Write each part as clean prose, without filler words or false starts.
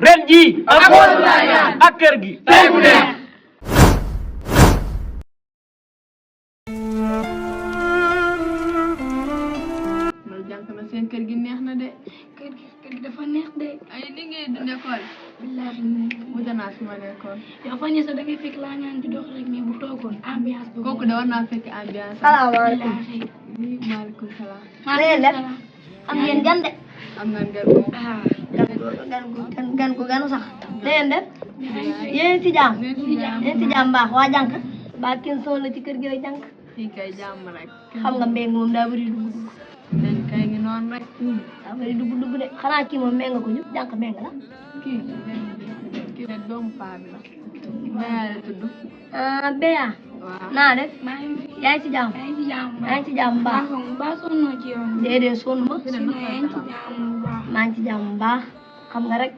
ren jii ak kër gi tey bu neex loolu jànk na seen kër gi neex na de kër gi dafa neex de ay ni ngay dund école billahi mu danaa fi ma nekkoon yow fan yii sax da ngay fekk laa ñaan di dox rek mais bu toogoon ambiance boobu kooku de war naa fekk ambiance salaamaaleykum. maaleykum salaam na ngeen def am ngeen gan de. am nga ngeen moom gan gu ganu sax. na ngeen def yéen ci jàmm yéen ci jàmm baax waa jànk ba kenn soon la ci kër gi rek jànk fii kay jàmm rek xam nga mbéy moom daa bëri dugg-dugg. dañ kay ngi noonu rek daa bëri dugg-dugg de xanaa kii moom mbéy nga ko ñu jànk mbéy nga la. kii de doomu paa bi la Béya la tudd ah Béya. waaw naa def maa ngi fi yaa ngi ci jàmm. yaa ngi ci jàmm yaa ngi ci jàmm baax. ba sonnoo ci yoon déedéet sonn ma. sinon yaa ngi ci jàmm bu baax maa ngi ci jàmm bu baax xam nga rek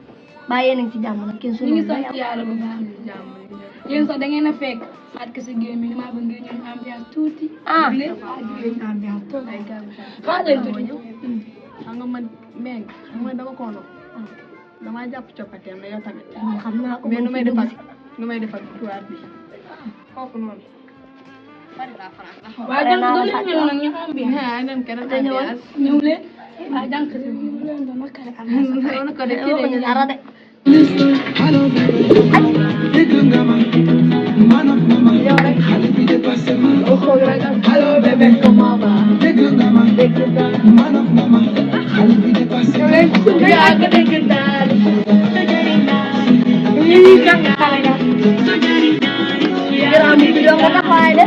baa yéen a ngi ci jàmm nag kenn ñu sonn ngi ma sant yàlla bu baax jàmm yéen sax da ngeen a fekk Fatou Kese Gueye mi damaa bëgg ngeen ñëw ambiance tuuti ah ngeen ambiance tuuti ay gàmm Fatou lay tuuti xam nga man Mbengue xam nga dama ko nopp damaa jàpp coppateem la yow tamit xam naa ko mais nu may defal tuwaat bi kooku noonu bari laa faral waaw jànk doon leen ñëw nag ñu ambiance ah dem kenn ambiance ñëw leen waaw jànk ñu leen doon nakale ambiance loolu ko de kii de ñu dara de. allo bébé comment va yaa ko dégg daal Gërëm bi doo nga taxawaay de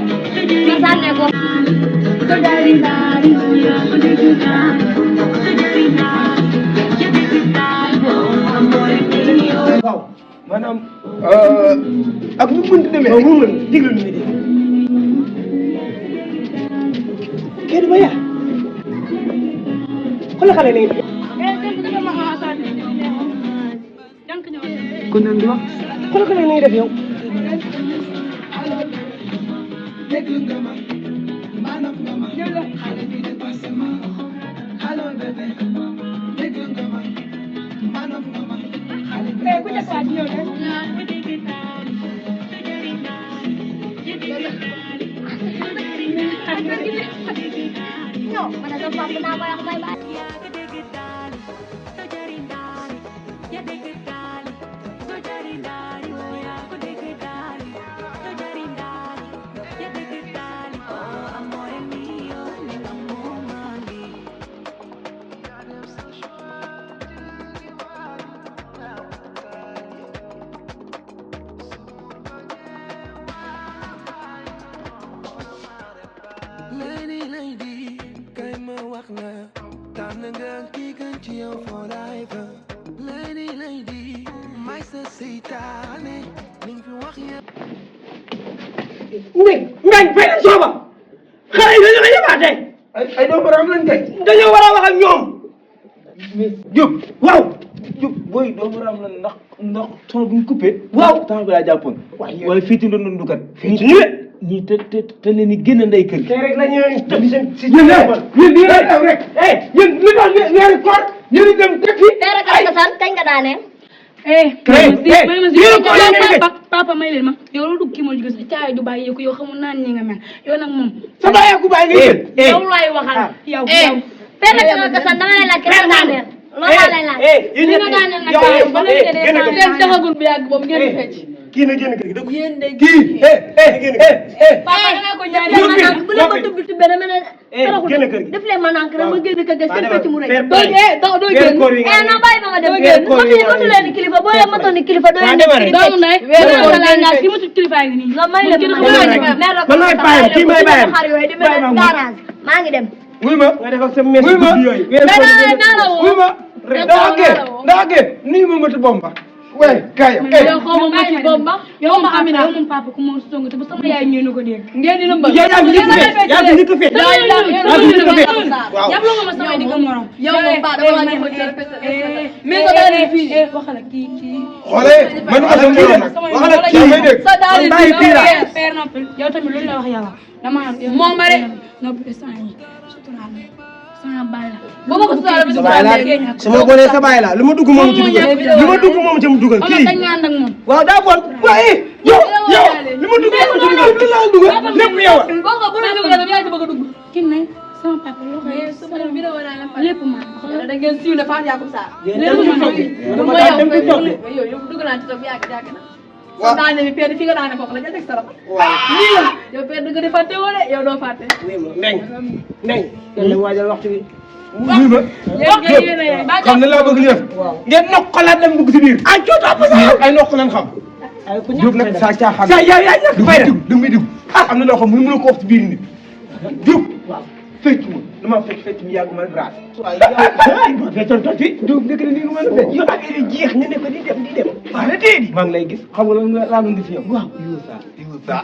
ñu sànne ko. waaw maanaam ak nu mënti demee rek mu mën diglu ni di kenn ba yaa xoolal xale yi kon nag di wax xoolal xale yi def yow Yo, mana sa papa na ako may bahay. lady kay ma wax la tànn nga ki gën ci yow forever lady may sa seytaane liñ fi wax yëpp ngañ fay leen sooba xale yi dañoo yabaate ay doomu raam lañ kay dañoo war a wax ak ñoom Diop waaw Diop booy doomu raam la ndax son bu ñu coupé waaw temps bi laa jàppoon waaye fii ti doon dukat fii ti ñii te leen ni génn ndey kër gi tey rek la ñuy tëb si yéen lii lay taw rek yéen li tax ngeen koor yéen dem teg fi Tey rek ak san kañ nga daanee. papa may leen ma yow lu dugg kii moo jóge sa caay du bàyyi ko yow xamul naan ni nga mel yow nag moom sa bàyyi ku bàyyi nga jël yow laay waxal yow Tey rek ak san dama lay laaj kañ nga daanee. Loolu laa lay laaj. li nga daaneel nag yow ba léegi de seen taxagul bu yàgg boobu ngeen di fecc kii na génn kër gi dëgg yéen de kii papa da nga ko ñaari bu leen ko tubbi tubbe dama ne génn kër gi def leen ma nank rek ma génn kër ga seen fecc mu rëy. doo génn Non bàyyi ma dem génn matu leen kilifa boo leen matoon ni kilifa doo leen def doomu ndey weeru la nga fi mu kilifa ngi nii non may leen man maay bàyyam kii maay bàyyam xar yooyu di mel ne garage maa ngi dem. wuy ma nga defal sa mes yooyu wuy ma ndax nii ma mati bomba way kay yow xaw ma ci bomba yow ma amina yow moom papa ku mo song te bu sama yaay ñu ko dégg ngeen di lëmbal yaa ngi ni ko fe yab lo nga ma sama digg morom yow moom ba dama la ñëw ci mais ko daal fi waxala kii xolé man asam mo waxala kii may dégg sa daal bàyyi fii la père noppil yow tamit lu la wax yàlla dama moom rek noppil sant yi sutural sama baay la boo ma ko soxla bi sa baay la sama gone sa baay la lu ma dugg moom ci dugal lu ma dugg moom ci mu dugal kii dañ ànd ak moom waaw daa bon waaye yow lu ma dugg moom ci dugal li laa dugal lépp yow boo ko bu la dugal yaa ci bëgg a dugg ki ne sama papa loo xam bi la wala la lépp ma da ngeen siiw ne Fatou Yacoub Sarr lépp ma dem ci toog yow dugg naa ci toog yàgg na waaw daane bi père fi nga daane foofu la ja teg sa loxo waaw nii la yow père dëgg di fàtte woo de yow doo fàtte ndeng yàlla waajal waxtu bi yéen xam na laa bëgg ñu def ngeen nokk xalaat dem dugg si biir ay coota ay nokk lan xam Diop nag sa caaxaan sa yaa ñàkk fay da ngay dugg am na loo xam mënu ko wax ci biir nit Diop fecc ma dama fecc mi yàgg ma grâce waaw feccoon toti Diop nekk na nii nga mën a fecc yow affaire yi jeex nga ne ko di dem waaw la tey di maa ngi lay gis xam nga lan nga laa doon gis yow waaw yow sa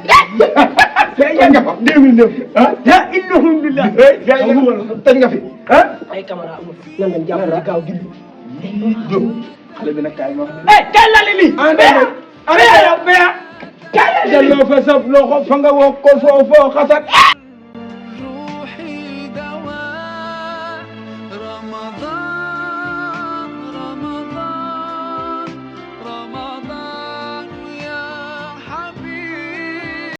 say yaa nga fa 2009 ah ya alhamdulillah tëj nga fi ah ay caméra amul nan nga jàpp ci kaw gilli Diop xale bi nag kaay ma kaay lali lii yow béya kaay lali fa sa loxo fa nga woo ko foo xasat